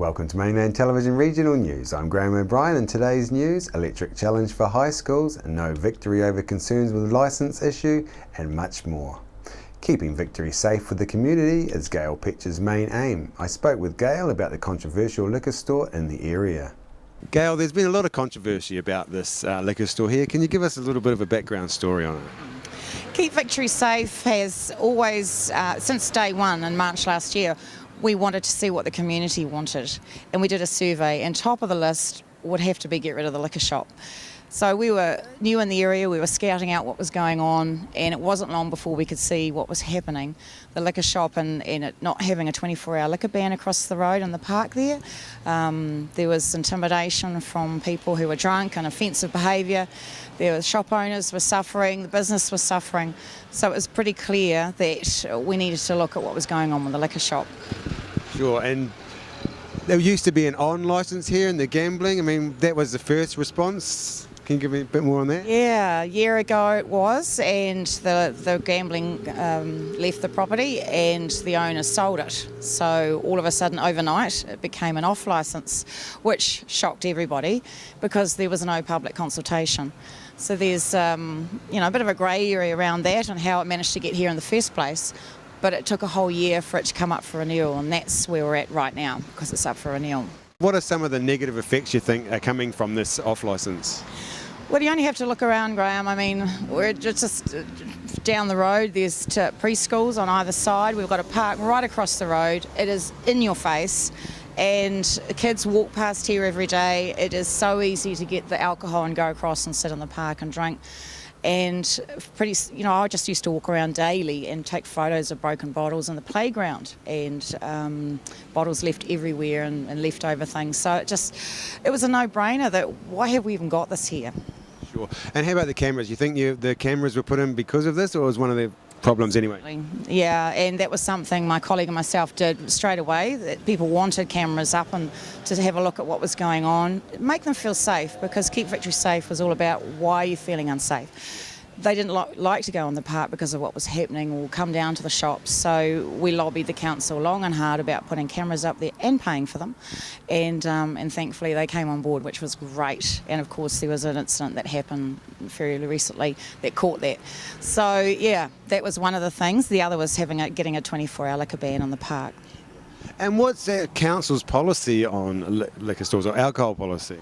Welcome to Mainland Television Regional News. I'm Graham O'Brien, and today's news: electric challenge for high schools, no victory over concerns with licence issue, and much more. Keeping Victory safe for the community is Gail Petcher's main aim. I spoke with Gail about the controversial liquor store in the area. Gail, there's been a lot of controversy about this liquor store here. Can you give us a little bit of a background story on it? Keep Victory Safe has always, since day one in March last year, we wanted to see what the community wanted, and we did a survey, and top of the list would have to be get rid of the liquor shop. So we were new in the area, we were scouting out what was going on, and it wasn't long before we could see what was happening. The liquor shop and it not having a 24-hour liquor ban across the road in the park there. There was intimidation from people who were drunk and offensive behaviour. There were shop owners were suffering, the business was suffering. So it was pretty clear that we needed to look at what was going on with the liquor shop. Sure, and there used to be an on licence here in the gambling. I mean, that was the first response. Can you give me a bit more on that? Yeah, a year ago it was, and the gambling left the property and the owner sold it. So all of a sudden, overnight, it became an off licence, which shocked everybody because there was no public consultation. So there's a bit of a grey area around that and how it managed to get here in the first place. But it took a whole year for it to come up for renewal, and that's where we're at right now because it's up for renewal. What are some of the negative effects you think are coming from this off licence? Well, you only have to look around, Graham. I mean, we're just down the road. There's preschools on either side. We've got a park right across the road. It is in your face, and kids walk past here every day. It is so easy to get the alcohol and go across and sit in the park and drink. And I just used to walk around daily and take photos of broken bottles in the playground and bottles left everywhere and leftover things. So it was a no-brainer that why have we even got this here? Sure. And how about the cameras? You think the cameras were put in because of this, or was one of the problems anyway? Yeah, and that was something my colleague and myself did straight away, that people wanted cameras up and to have a look at what was going on, make them feel safe, because Keep Victory Safe was all about why are you feeling unsafe. They didn't like to go in the park because of what was happening or come down to the shops, so we lobbied the council long and hard about putting cameras up there and paying for them, and thankfully they came on board, which was great. And of course there was an incident that happened fairly recently that caught that. So yeah, that was one of the things. The other was getting a 24-hour liquor ban on the park. And what's the council's policy on liquor stores, or alcohol policy?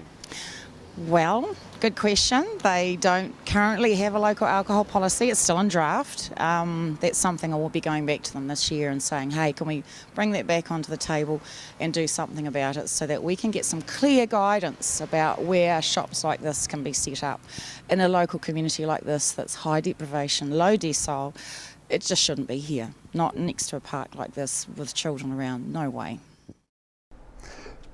Well, good question. They don't currently have a local alcohol policy. It's still in draft. That's something I will be going back to them this year and saying, hey, can we bring that back onto the table and do something about it so that we can get some clear guidance about where shops like this can be set up in a local community like this that's high deprivation, low decile. It just shouldn't be here, not next to a park like this with children around. No way.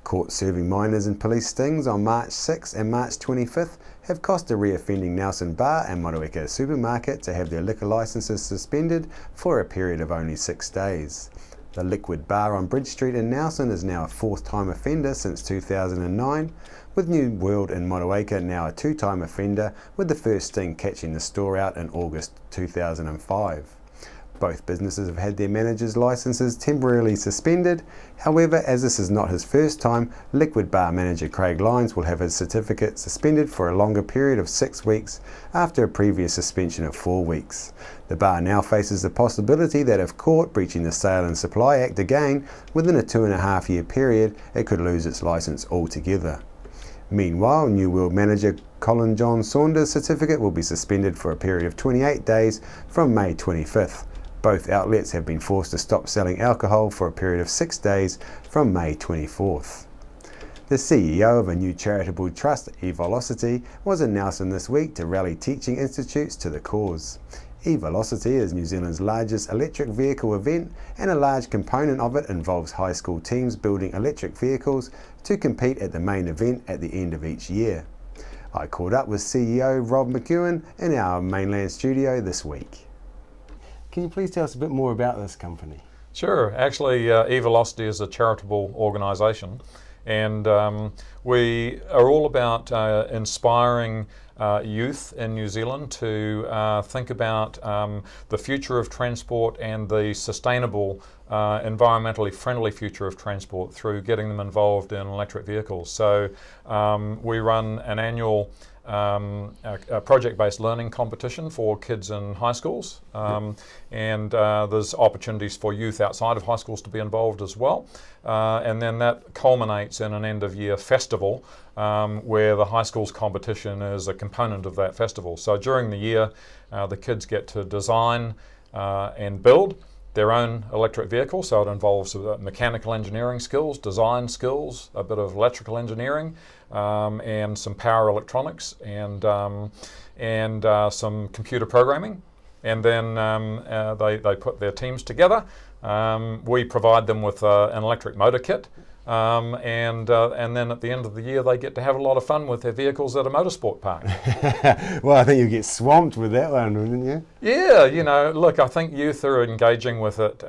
Court serving minors and police stings on March 6th and March 25th have cost a reoffending Nelson Bar and Motueka Supermarket to have their liquor licences suspended for a period of only 6 days. The Liquid Bar on Bridge Street in Nelson is now a fourth-time offender since 2009, with New World in Motueka now a two-time offender, with the first sting catching the store out in August 2005. Both businesses have had their managers' licences temporarily suspended. However, as this is not his first time, Liquid Bar manager Craig Lyons will have his certificate suspended for a longer period of 6 weeks after a previous suspension of 4 weeks. The bar now faces the possibility that if caught breaching the Sale and Supply Act again within a 2.5-year period, it could lose its licence altogether. Meanwhile, New World manager Colin John Saunders' certificate will be suspended for a period of 28 days from May 25th. Both outlets have been forced to stop selling alcohol for a period of 6 days from May 24th. The CEO of a new charitable trust, eVelocity, was in Nelson this week to rally teaching institutes to the cause. eVelocity is New Zealand's largest electric vehicle event, and a large component of it involves high school teams building electric vehicles to compete at the main event at the end of each year. I caught up with CEO Rob McEwen in our mainland studio this week. Can you please tell us a bit more about this company? Sure. Actually, eVelocity is a charitable organisation, And we are all about inspiring youth in New Zealand to think about the future of transport and the sustainable, environmentally friendly future of transport through getting them involved in electric vehicles. So we run an annual a project-based learning competition for kids in high schools, and there's opportunities for youth outside of high schools to be involved as well, and then that culminates in an end-of-year festival where the high schools competition is a component of that festival. So during the year the kids get to design and build their own electric vehicle, so it involves mechanical engineering skills, design skills, a bit of electrical engineering, and some power electronics, and some computer programming. And then they put their teams together. We provide them with an electric motor kit, and then at the end of the year they get to have a lot of fun with their vehicles at a motorsport park. Well, I think you get swamped with that one, wouldn't you? Yeah, you know, look, I think youth are engaging with it.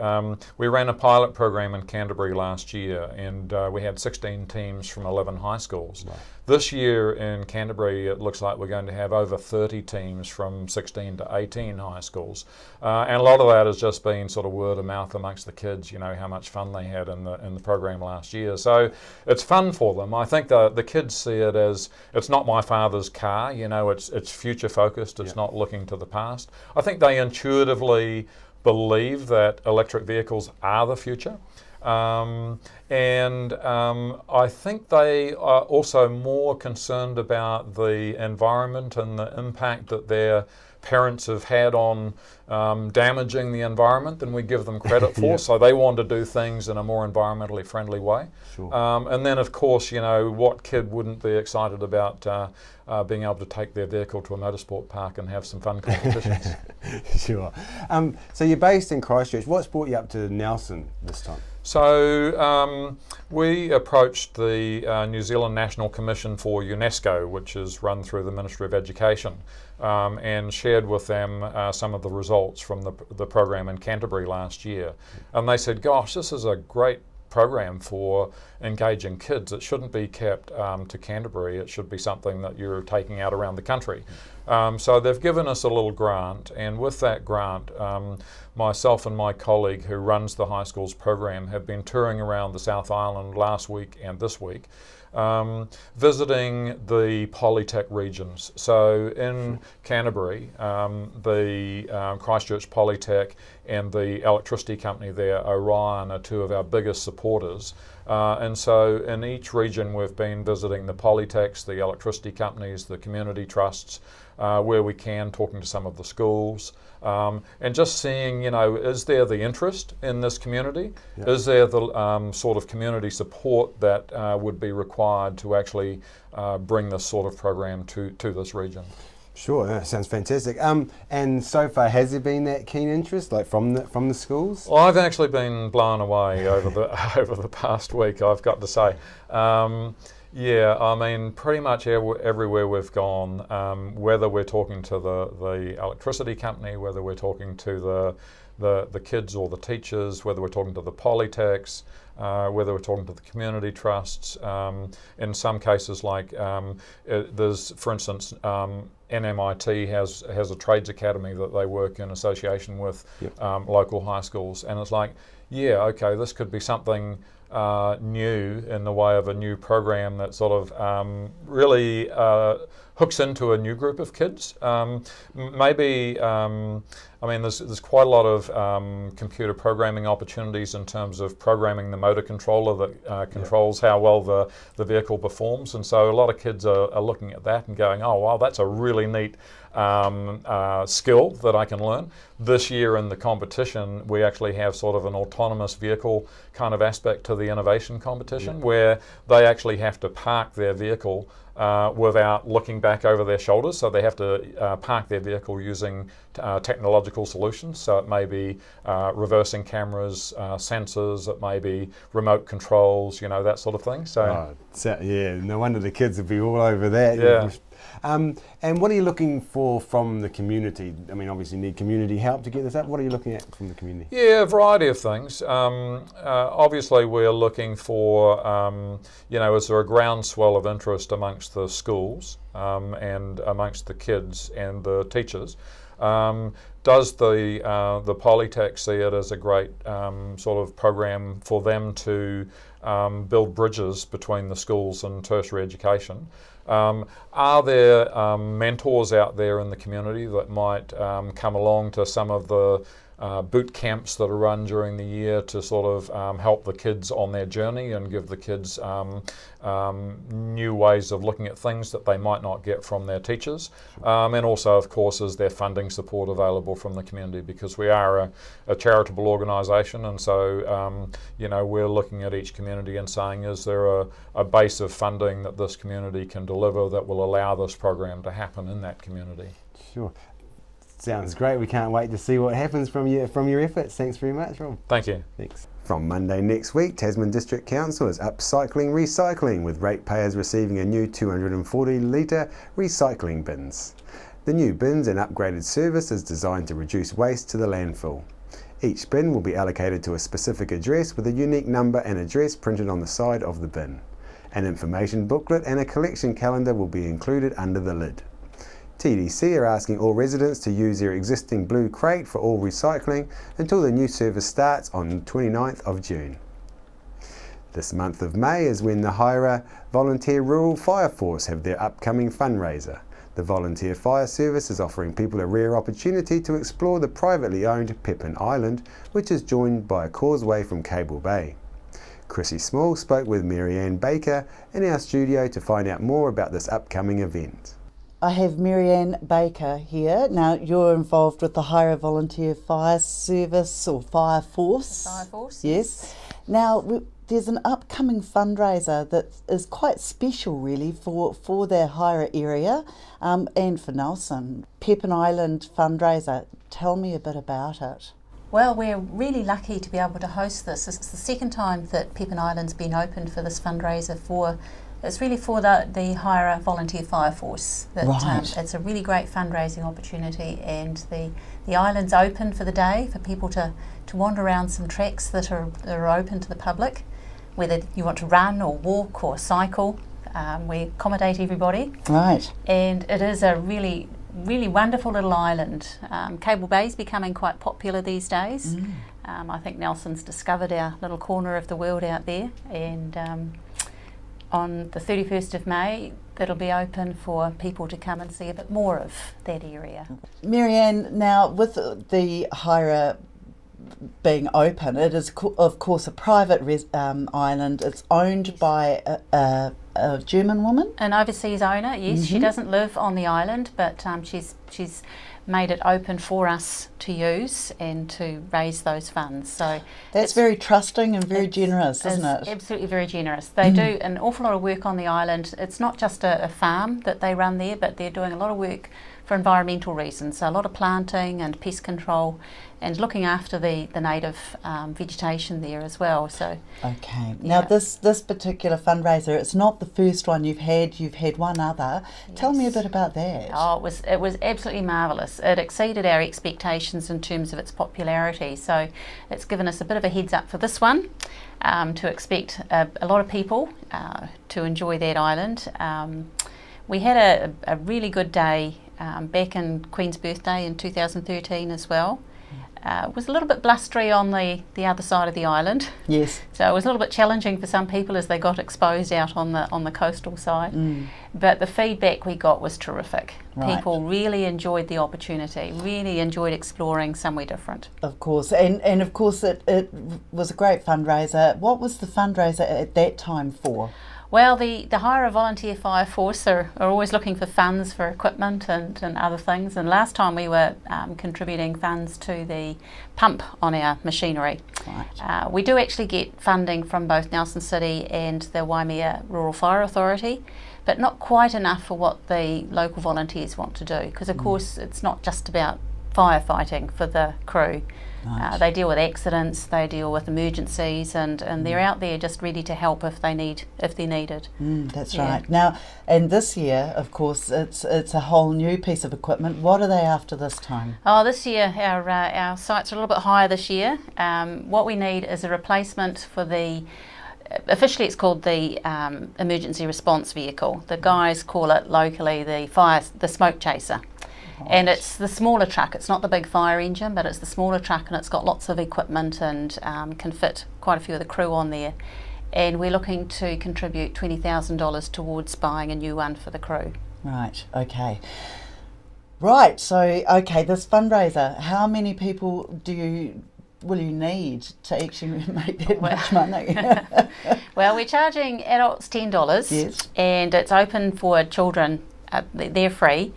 We ran a pilot program in Canterbury last year, and we had 16 teams from 11 high schools. Wow. This year in Canterbury, it looks like we're going to have over 30 teams from 16 to 18 high schools. And a lot of that has just been sort of word of mouth amongst the kids, you know, how much fun they had in the program last year. So it's fun for them. I think the kids see it as, it's not my father's car, you know, it's future focused, it's not looking to the past. I think they intuitively believe that electric vehicles are the future. And I think they are also more concerned about the environment and the impact that their parents have had on damaging the environment than we give them credit for. So they want to do things in a more environmentally friendly way. Sure. And then of course, you know, what kid wouldn't be excited about being able to take their vehicle to a motorsport park and have some fun competitions. Sure. So you're based in Christchurch. What's brought you up to Nelson this time? So we approached the New Zealand National Commission for UNESCO, which is run through the Ministry of Education, and shared with them some of the results from the program in Canterbury last year. And they said, gosh, this is a great program for engaging kids. It shouldn't be kept to Canterbury. It should be something that you're taking out around the country. So they've given us a little grant, and with that grant, myself and my colleague who runs the high schools program have been touring around the South Island last week and this week, visiting the Polytech regions. So in Canterbury, the Christchurch Polytech and the electricity company there, Orion, are two of our biggest supporters. And so in each region we've been visiting the Polytechs, the electricity companies, the community trusts, where we can, talking to some of the schools, and just seeing, you know, is there the interest in this community? Yeah. Is there the sort of community support that would be required to actually bring this sort of program to this region? Sure, that sounds fantastic. And so far, has there been that keen interest, like from the schools? Well, I've actually been blown away over the past week, I've got to say. Yeah, I mean, pretty much everywhere we've gone, whether we're talking to the electricity company, whether we're talking to the kids or the teachers, whether we're talking to the Polytechs, whether we're talking to the community trusts. In some cases, like there's, for instance, NMIT has a trades academy that they work in association with local high schools, and it's like, yeah, okay, this could be something new in the way of a new program that sort of really hooks into a new group of kids. Maybe, I mean, there's quite a lot of computer programming opportunities in terms of programming the motor controller that controls how well the vehicle performs, and so a lot of kids are looking at that and going, oh wow, that's a really neat skill that I can learn. This year in the competition, we actually have sort of an autonomous vehicle kind of aspect to the innovation competition, where they actually have to park their vehicle without looking back over their shoulders. So they have to park their vehicle using technological solutions. So it may be reversing cameras, sensors, it may be remote controls, you know, that sort of thing. So yeah, no wonder the kids would be all over that. Yeah. And what are you looking for from the community? I mean, obviously you need community help to get this up. What are you looking at from the community? Yeah, a variety of things. Obviously we're looking for, is there a groundswell of interest amongst the schools and amongst the kids and the teachers? Does the Polytech see it as a great sort of program for them to build bridges between the schools and tertiary education? Are there mentors out there in the community that might come along to some of the boot camps that are run during the year to sort of help the kids on their journey and give the kids new ways of looking at things that they might not get from their teachers? And also, of course, is there funding support available from the community, because we are a charitable organisation, and so we're looking at each community and saying, is there a base of funding that this community can deliver that will allow this program to happen in that community? Sure. Sounds great. We can't wait to see what happens from your efforts. Thanks very much, Rob. Thank you. Thanks. From Monday next week, Tasman District Council is upcycling recycling, with ratepayers receiving a new 240-litre recycling bins. The new bins and upgraded service is designed to reduce waste to the landfill. Each bin will be allocated to a specific address with a unique number and address printed on the side of the bin. An information booklet and a collection calendar will be included under the lid. TDC are asking all residents to use their existing blue crate for all recycling until the new service starts on the 29th of June. This month of May is when the Haira Volunteer Rural Fire Force have their upcoming fundraiser. The volunteer fire service is offering people a rare opportunity to explore the privately owned Pepin Island, which is joined by a causeway from Cable Bay. Chrissy Small spoke with Marianne Baker in our studio to find out more about this upcoming event. I have Marianne Baker here. Now, you're involved with the Haira Volunteer Fire Service or Fire Force. Fire Force. Yes. Now, there's an upcoming fundraiser that is quite special, really, for the Haira area and for Nelson. Pepin Island fundraiser. Tell me a bit about it. Well, we're really lucky to be able to host this. It's the second time that Pepin Island's been opened for this fundraiser It's really for the Haira Volunteer Fire Force. It's a really great fundraising opportunity, and the island's open for the day for people to wander around some tracks that are open to the public, whether you want to run or walk or cycle. We accommodate everybody. Right. And it is a really, really wonderful little island. Cable Bay's becoming quite popular these days. I think Nelson's discovered our little corner of the world out there, and on the 31st of May, that'll be open for people to come and see a bit more of that area. Marianne, now with the Haira being open, it is of course a private island. It's owned by a German woman? An overseas owner, yes. She doesn't live on the island, but she's made it open for us to use and to raise those funds. So that's very trusting and very generous, isn't it? Absolutely very generous. They do an awful lot of work on the island. It's not just a farm that they run there, but they're doing a lot of work for environmental reasons. So a lot of planting and pest control and looking after the native vegetation there as well. So okay. Now this particular fundraiser, it's not the first one you've had one other. Yes. Tell me a bit about that. Oh, it was absolutely marvellous. It exceeded our expectations in terms of its popularity. So it's given us a bit of a heads up for this one, to expect a lot of people to enjoy that island. We had a really good day back in Queen's birthday in 2013 as well. It was a little bit blustery on the other side of the island. Yes. So it was a little bit challenging for some people as they got exposed out on the coastal side. But the feedback we got was terrific. Right. People really enjoyed the opportunity, really enjoyed exploring somewhere different. Of course, and of course it was a great fundraiser. What was the fundraiser at that time for? Well, the Haira Volunteer Fire Force are always looking for funds for equipment and other things, and last time we were contributing funds to the pump on our machinery. Right. We do actually get funding from both Nelson City and the Waimea Rural Fire Authority, but not quite enough for what the local volunteers want to do, because of course it's not just about firefighting for the crew. Right. They deal with accidents, they deal with emergencies, and they're out there just ready to help if they're needed. That's right. Now, and this year, of course, it's a whole new piece of equipment. What are they after this time? Oh, this year our sights are a little bit higher this year. What we need is a replacement for the. Officially, it's called the emergency response vehicle. The guys call it locally the smoke chaser. And it's the smaller truck. It's not the big fire engine, but it's the smaller truck, and it's got lots of equipment and can fit quite a few of the crew on there. And we're looking to contribute $20,000 towards buying a new one for the crew. Right, okay. Right, so, okay, this fundraiser, how many people will you need to actually make that much money? Well, we're charging adults $10. Yes. And it's open for children. They're free.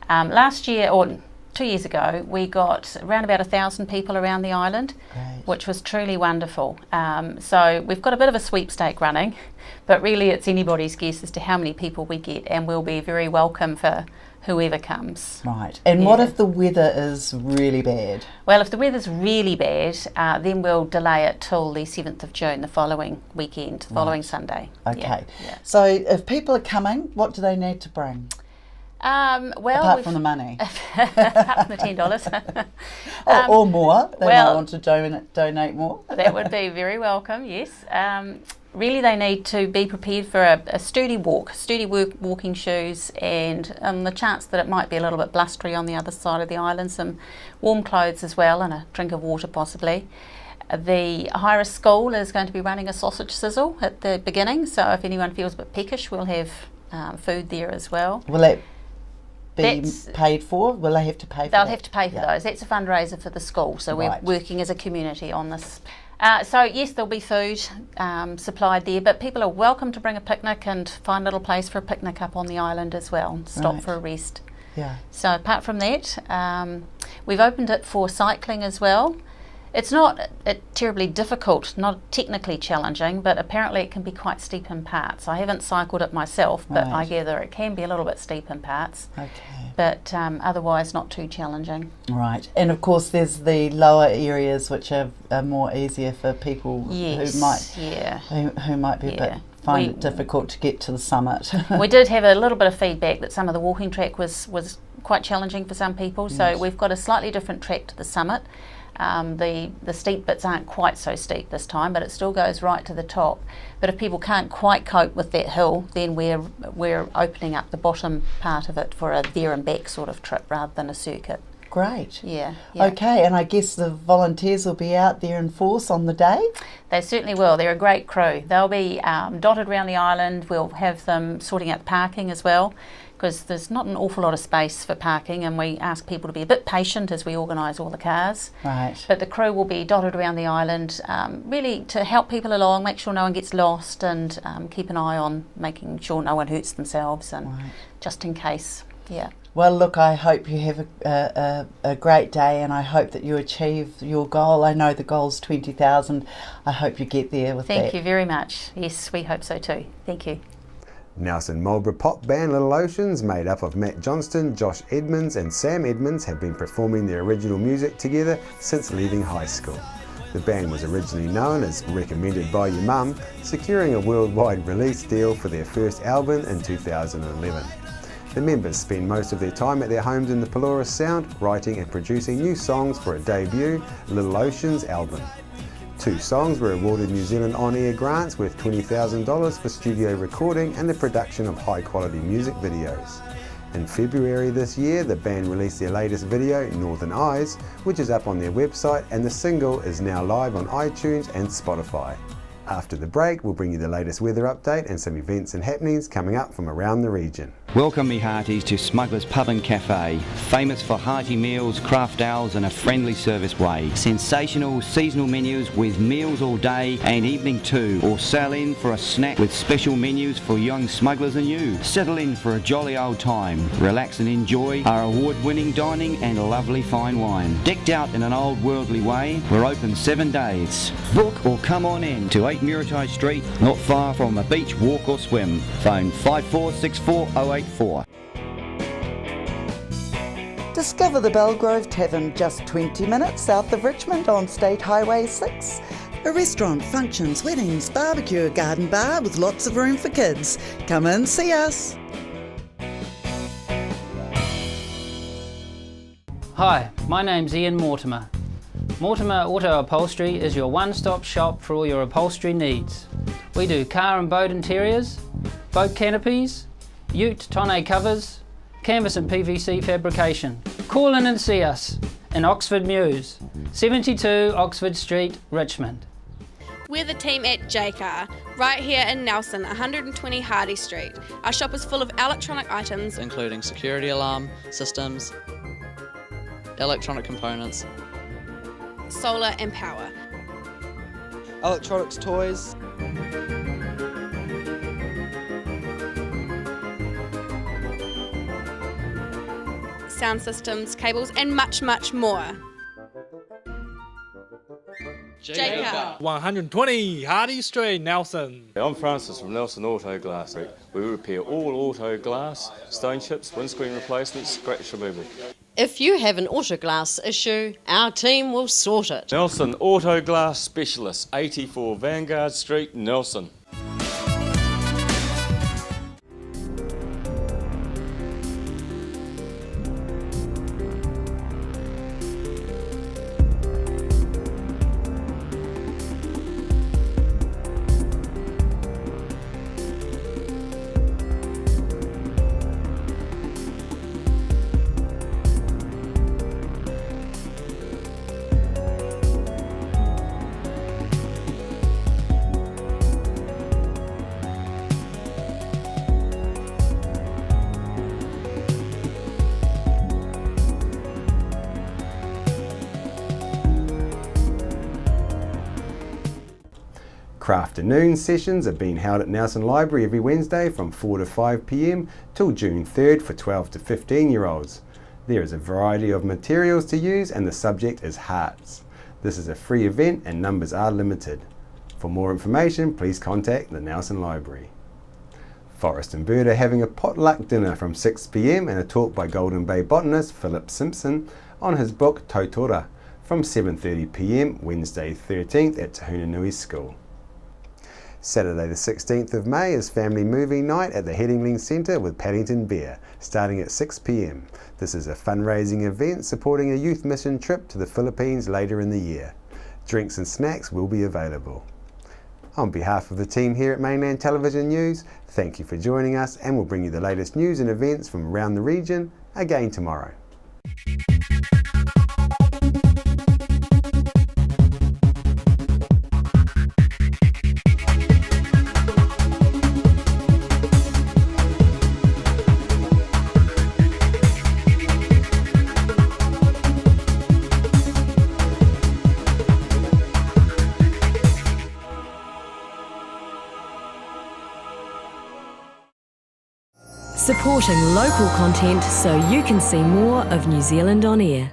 Last year, or 2 years ago, we got around about 1,000 people around the island, which was truly wonderful. So we've got a bit of a sweepstake running, but really it's anybody's guess as to how many people we get, and we'll be very welcome for whoever comes. Right. And what if the weather is really bad? Well, if the weather's really bad, then we'll delay it till the 7th of June, the following weekend, the following Sunday. Okay. So if people are coming, what do they need to bring? Well, apart from the money, apart from the $10, or more. They might want to donate more. That would be very welcome. Yes. Really, they need to be prepared for a sturdy walking shoes, and the chance that it might be a little bit blustery on the other side of the island. Some warm clothes as well, and a drink of water possibly. The Hira School is going to be running a sausage sizzle at the beginning, so if anyone feels a bit peckish, we'll have food there as well. Will that be paid for? Will they have to pay for They'll that? have to pay for those. That's a fundraiser for the school, so we're working as a community on this. So yes, there'll be food supplied there, but people are welcome to bring a picnic and find a little place for a picnic up on the island as well. Stop for a rest. Yeah. So apart from that, we've opened it for cycling as well. It's not terribly difficult, not technically challenging, but apparently it can be quite steep in parts. I haven't cycled it myself, but I gather it can be a little bit steep in parts. Okay. But otherwise not too challenging. Right. And of course there's the lower areas which are more easier for people who might be a bit find it difficult to get to the summit. We did have a little bit of feedback that some of the walking track was quite challenging for some people, so we've got a slightly different track to the summit. The steep bits aren't quite so steep this time, but it still goes right to the top. But if people can't quite cope with that hill, then we're opening up the bottom part of it for a there and back sort of trip rather than a circuit. Great. Yeah. Okay, and I guess the volunteers will be out there in force on the day? They certainly will. They're a great crew. They'll be dotted around the island. We'll have them sorting out parking as well, because there's not an awful lot of space for parking, and we ask people to be a bit patient as we organise all the cars. Right. But the crew will be dotted around the island, really to help people along, make sure no one gets lost, and keep an eye on making sure no one hurts themselves, and just in case. Yeah. Well, look, I hope you have a great day, and I hope that you achieve your goal. I know the goal's 20,000. I hope you get there with that. Thank you very much. Yes, we hope so too. Thank you. Nelson Marlborough pop band Little Oceans, made up of Matt Johnston, Josh Edmonds and Sam Edmonds, have been performing their original music together since leaving high school. The band was originally known as Recommended by Your Mum, securing a worldwide release deal for their first album in 2011. The members spend most of their time at their homes in the Pelorus Sound, writing and producing new songs for a debut Little Oceans album. 2 songs were awarded New Zealand on-air grants worth $20,000 for studio recording and the production of high-quality music videos. In February this year, the band released their latest video, Northern Eyes, which is up on their website, and the single is now live on iTunes and Spotify. After the break, we'll bring you the latest weather update and some events and happenings coming up from around the region. Welcome me hearties to Smugglers Pub and Cafe, famous for hearty meals, craft ales and a friendly service way. Sensational seasonal menus with meals all day and evening too, or sail in for a snack with special menus for young smugglers and you. Settle in for a jolly old time, relax and enjoy our award-winning dining and lovely fine wine. Decked out in an old worldly way, we're open 7 days. Book or come on in to 8 Muritai Street, not far from a beach walk or swim. Phone 5464 084. Discover the Belgrove Tavern just 20 minutes south of Richmond on State Highway 6. A restaurant, functions, weddings, barbecue, garden bar with lots of room for kids. Come in, see us. Hi, my name's Ian Mortimer. Mortimer Auto Upholstery is your one-stop shop for all your upholstery needs. We do car and boat interiors, boat canopies, ute tonneau covers, canvas and PVC fabrication. Call in and see us in Oxford Mews, 72 Oxford Street, Richmond. We're the team at JCar, right here in Nelson, 120 Hardy Street. Our shop is full of electronic items, including security alarm systems, electronic components, solar and power, electronics toys, sound systems, cables, and much, much more. JCar. 120 Hardy Street, Nelson. I'm Francis from Nelson Auto Glass. We repair all auto glass, stone chips, windscreen replacements, scratch removal. If you have an auto glass issue, our team will sort it. Nelson Auto Glass Specialists, 84 Vanguard Street, Nelson. Afternoon sessions are being held at Nelson Library every Wednesday from 4 to 5 p.m. till June 3rd for 12 to 15-year-olds. There is a variety of materials to use and the subject is hearts. This is a free event and numbers are limited. For more information, please contact the Nelson Library. Forest and Bird are having a potluck dinner from 6 p.m. and a talk by Golden Bay botanist Philip Simpson on his book Tautora from 7:30 p.m. Wednesday 13th at Te Hunanui School. Saturday the 16th of May is Family Movie Night at the Headingly Centre with Paddington Bear, starting at 6 p.m. This is a fundraising event supporting a youth mission trip to the Philippines later in the year. Drinks and snacks will be available. On behalf of the team here at Mainland Television News, thank you for joining us, and we'll bring you the latest news and events from around the region again tomorrow. Supporting local content so you can see more of New Zealand on air.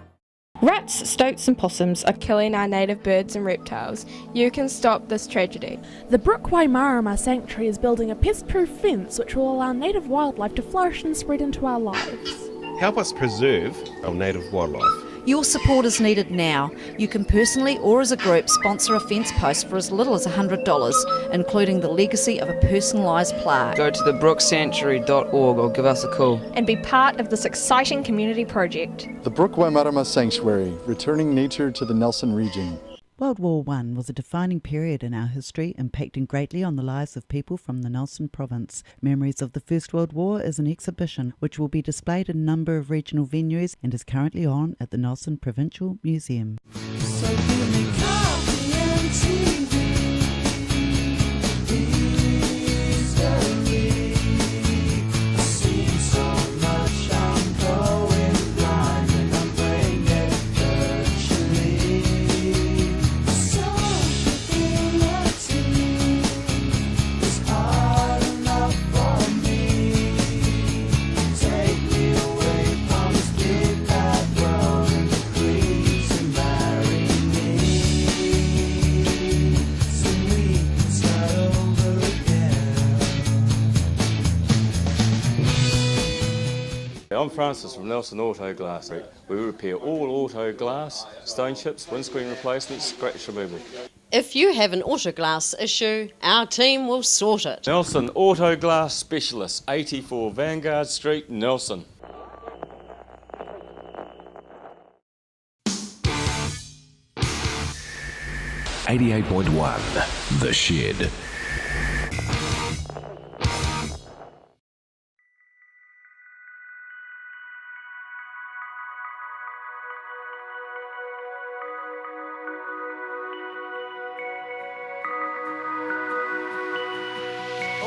Rats, stoats and possums are killing our native birds and reptiles. You can stop this tragedy. The Brookway Marama Sanctuary is building a pest-proof fence which will allow native wildlife to flourish and spread into our lives. Help us preserve our native wildlife. Your support is needed now. You can personally or as a group sponsor a fence post for as little as $100, including the legacy of a personalised plaque. Go to thebrooksanctuary.org or give us a call. And be part of this exciting community project. The Brookway Marama Sanctuary, returning nature to the Nelson region. World War I was a defining period in our history, impacting greatly on the lives of people from the Nelson province. Memories of the First World War is an exhibition which will be displayed in a number of regional venues and is currently on at the Nelson Provincial Museum. I'm Francis from Nelson Auto Glass. We repair all auto glass, stone chips, windscreen replacements, scratch removal. If you have an auto glass issue, our team will sort it. Nelson Auto Glass Specialists, 84 Vanguard Street, Nelson. .1 The Shed.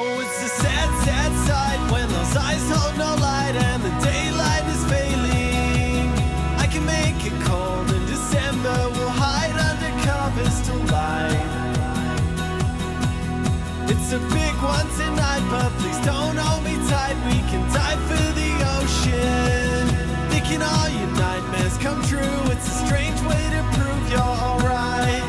Oh, it's a sad, sad sight when those eyes hold no light and the daylight is failing. I can make it cold in December, we'll hide under covers till light. It's a big one tonight, but please don't hold me tight. We can dive for the ocean, making all your nightmares come true. It's a strange way to prove you're alright.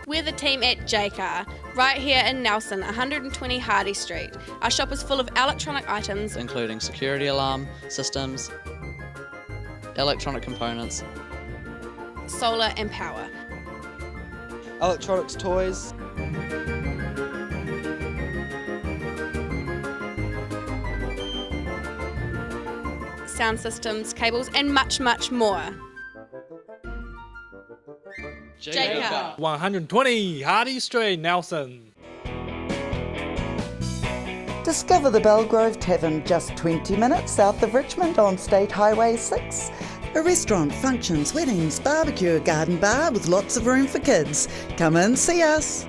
We're the team at Jaycar, right here in Nelson, 120 Hardy Street. Our shop is full of electronic items, including security alarm systems, electronic components, solar and power, electronics toys, sound systems, cables, and much, much more. JCar. 120 Hardy Street, Nelson. Discover the Belgrove Tavern just 20 minutes south of Richmond on State Highway 6. A restaurant, functions, weddings, barbecue, garden bar with lots of room for kids. Come in, see us.